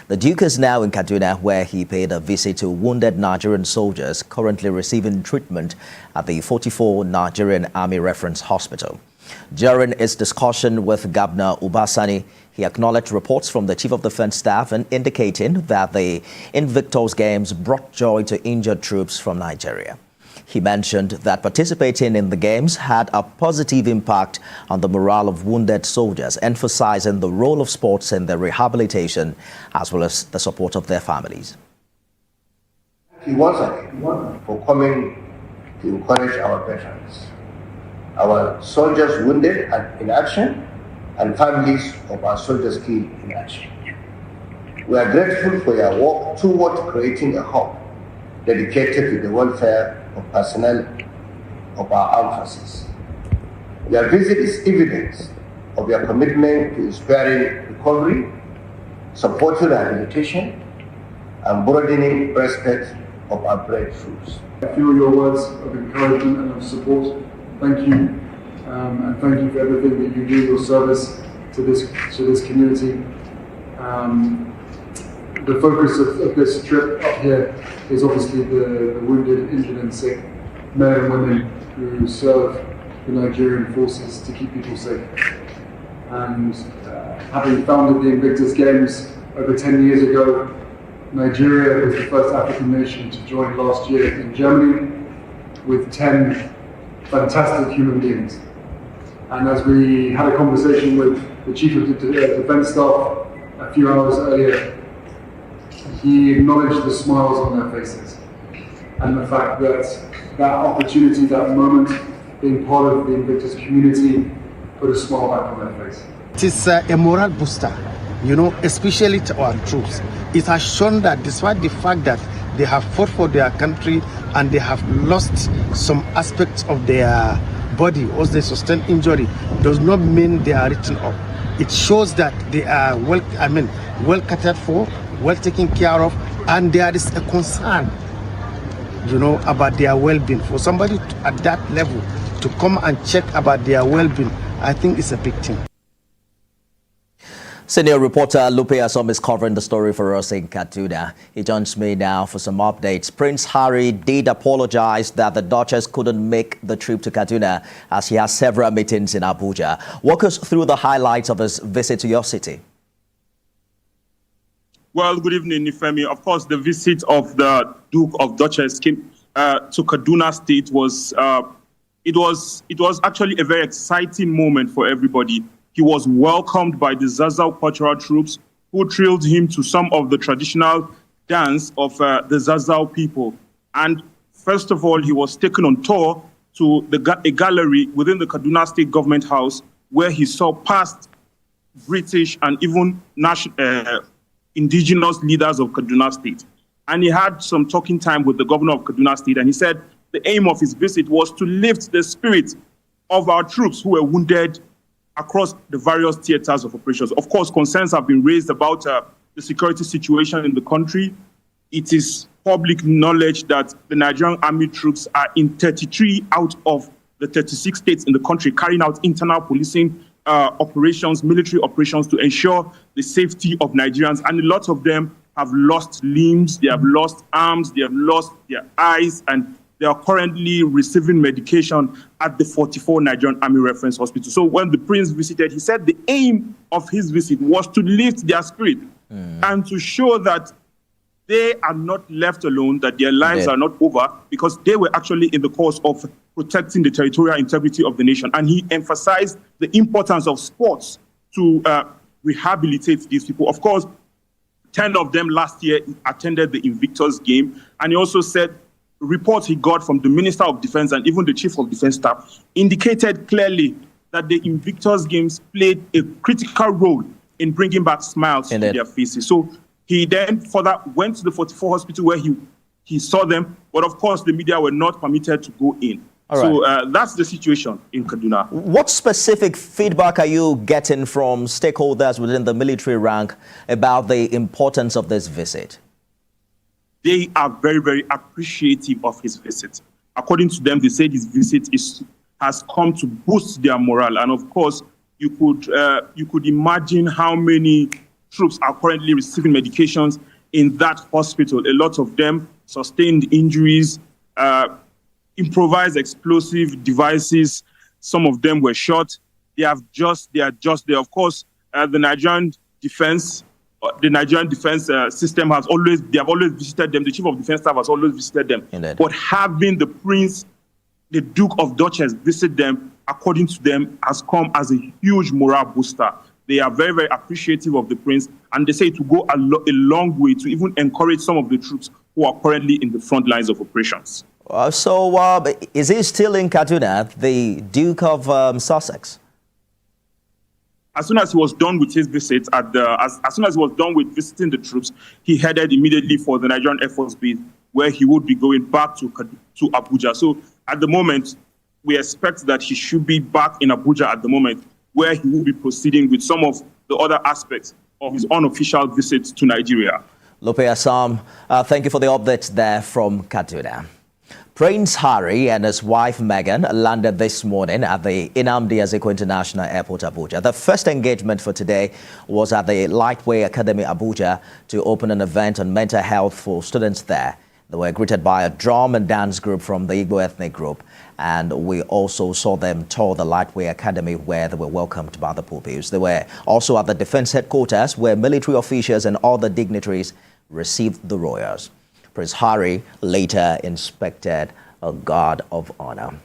The Duke is now in Kaduna, where he paid a visit to wounded Nigerian soldiers currently receiving treatment at the 44 Nigerian Army Reference Hospital. During his discussion with Governor Ubasani, he acknowledged reports from the Chief of Defense Staff and indicating that the Invictus Games brought joy to injured troops from Nigeria. He mentioned that participating in the games had a positive impact on the morale of wounded soldiers, emphasizing the role of sports in their rehabilitation as well as the support of their families. Thank you once again for coming to encourage our veterans, our soldiers wounded and in action, and families of our soldiers killed in action. We are grateful for your work toward creating a hub dedicated to the welfare of personnel of our armed forces. Your visit is evidence of your commitment to inspiring recovery, supporting rehabilitation, and broadening respect of our brave troops. I feel your words of encouragement and of support. Thank you, and thank you for everything that you do, your service to this community. The focus of this trip up here is obviously the wounded, injured and sick men and women who serve the Nigerian forces to keep people safe. And having founded the Invictus Games over 10 years ago, Nigeria was the first African nation to join last year in Germany with 10 fantastic human beings. And as we had a conversation with the Chief of Defense Staff a few hours earlier, he acknowledged the smiles on their faces and the fact that that opportunity, that moment, being part of the Invictus community, put a smile back on their face. It is a moral booster, especially to our troops. It has shown that despite the fact that they have fought for their country and they have lost some aspects of their body or they sustain injury, does not mean they are written off. It shows that they are well catered for, well taken care of, and there is a concern, about their well-being. For somebody at that level to come and check about their well-being, I think it's a big thing. Senior reporter Lupe Asom is covering the story for us in Kaduna. He joins me now for some updates. Prince Harry did apologize that the Duchess couldn't make the trip to Kaduna as he has several meetings in Abuja. Walk us through the highlights of his visit to your city. Well, good evening, Nifemi. Of course, the visit of the Duke of Duchess to Kaduna State was actually a very exciting moment for everybody. He was welcomed by the Zazzau cultural troops who thrilled him to some of the traditional dance of the Zazzau people. And first of all, he was taken on tour to a gallery within the Kaduna State Government House where he saw past British and even indigenous leaders of Kaduna State. And he had some talking time with the governor of Kaduna State, and he said the aim of his visit was to lift the spirit of our troops who were wounded across the various theaters of operations. Of course, concerns have been raised about the security situation in the country. It is public knowledge that the Nigerian army troops are in 33 out of the 36 states in the country carrying out internal policing operations, military operations to ensure the safety of Nigerians. And a lot of them have lost limbs, they have lost arms, they have lost their eyes, and they are currently receiving medication at the 44 Nigerian Army Reference Hospital. So when the prince visited, he said the aim of his visit was to lift their spirit and to show that they are not left alone, that their lives are not over, because they were actually in the cause of protecting the territorial integrity of the nation. And he emphasized the importance of sports to rehabilitate these people. Of course, 10 of them last year attended the Invictus game. And he also said reports he got from the Minister of Defense and even the Chief of Defense Staff indicated clearly that the Invictus Games played a critical role in bringing back smiles to their faces. So he then further went to the 44 hospital where he saw them, but of course the media were not permitted to go in. So that's the situation in Kaduna. What specific feedback are you getting from stakeholders within the military rank about the importance of this visit? They are very, very appreciative of his visit. According to them, they said his visit has come to boost their morale. And of course, you could imagine how many troops are currently receiving medications in that hospital. A lot of them sustained injuries, improvised explosive devices. Some of them were shot. They are just there. Of course, the Nigerian defense system they have always visited them. The chief of defense staff has always visited them. Indeed. But having the Duke of Dutchess visit them, according to them, has come as a huge morale booster. They are very, very appreciative of the prince, and they say it will go a long way to even encourage some of the troops who are currently in the front lines of operations. Is he still in Kaduna, the Duke of Sussex? As soon as he was done with his visit, as soon as he was done with visiting the troops, he headed immediately for the Nigerian Air Force Base, where he would be going back to Abuja. So at the moment, we expect that he should be back in Abuja at the moment, where he will be proceeding with some of the other aspects of his unofficial visit to Nigeria. Lope Assam, thank you for the updates there from Kaduna. Prince Harry and his wife Meghan landed this morning at the Nnamdi Azikiwe International Airport, Abuja. The first engagement for today was at the Lightway Academy, Abuja, to open an event on mental health for students there. They were greeted by a drum and dance group from the Igbo ethnic group, and we also saw them tour the Lightway Academy, where they were welcomed by the pupils. They were also at the defense headquarters, where military officials and other dignitaries received the royals. Prince Harry later inspected a guard of honor.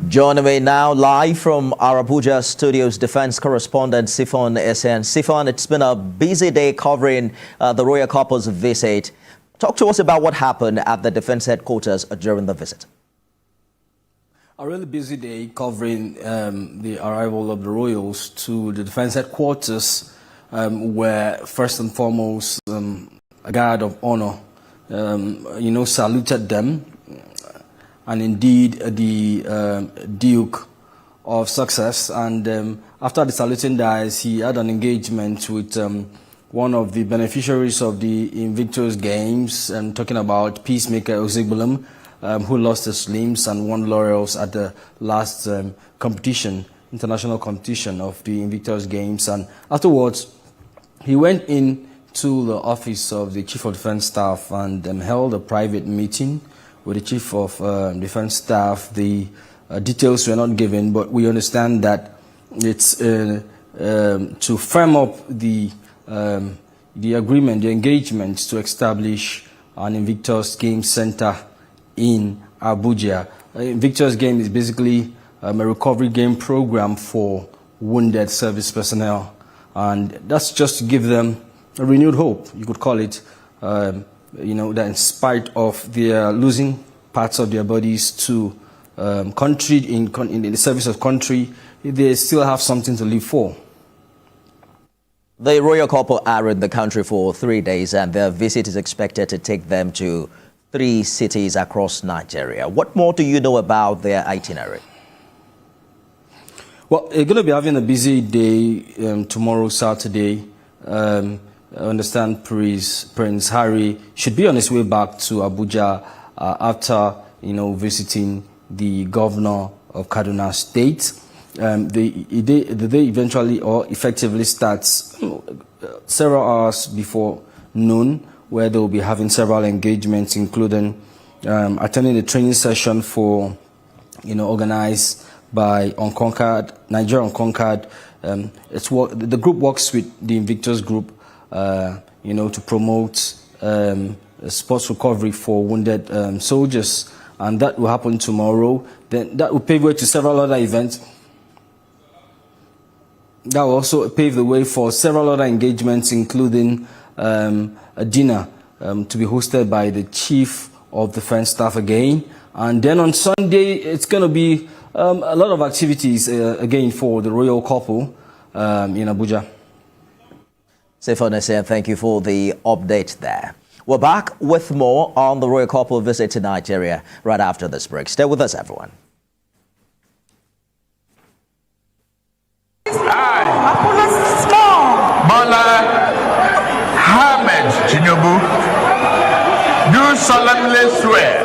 Joining me now live from our Abuja studios, defense correspondent Sifon Esen. Sifon, it's been a busy day covering the royal couple's visit. Talk to us about what happened at the defense headquarters during the visit. A really busy day covering the arrival of the royals to the defense headquarters, where first and foremost a guard of honor, saluted them. And indeed the Duke of Sussex. And after the saluting dies, he had an engagement with one of the beneficiaries of the Invictus Games, talking about Peacemaker Ozigbalum, who lost his limbs and won laurels at the last international competition of the Invictus Games. And afterwards, he went in to the office of the Chief of Defense Staff and held a private meeting with the Chief of Defense Staff. The details were not given, but we understand that it's to firm up the agreement, the engagement to establish an Invictus Game Center in Abuja. Invictus Game is basically a recovery game program for wounded service personnel, and that's just to give them a renewed hope, you could call it. That in spite of their losing parts of their bodies to country in the service of country, they still have something to live for. The royal couple are in the country for 3 days, and their visit is expected to take them to 3 cities across Nigeria. What more do you know about their itinerary? Well, they're going to be having a busy day tomorrow, Saturday. I understand Prince Harry should be on his way back to Abuja after, visiting the governor of Kaduna State. The day eventually or effectively starts several hours before noon, where they will be having several engagements, including attending a training session for, organized by Nigeria Unconquered. The group works with the Invictus Group, to promote sports recovery for wounded soldiers, and that will happen tomorrow. Then that will pave way to several other events. That will also pave the way for several other engagements, including a dinner to be hosted by the Chief of Defense Staff again. And then on Sunday, it's going to be a lot of activities again for the royal couple in Abuja. Sefone, thank you for the update there. We're back with more on the royal couple visit to Nigeria right after this break. Stay with us, everyone. Bola Ahmed Tinubu do solemnly swear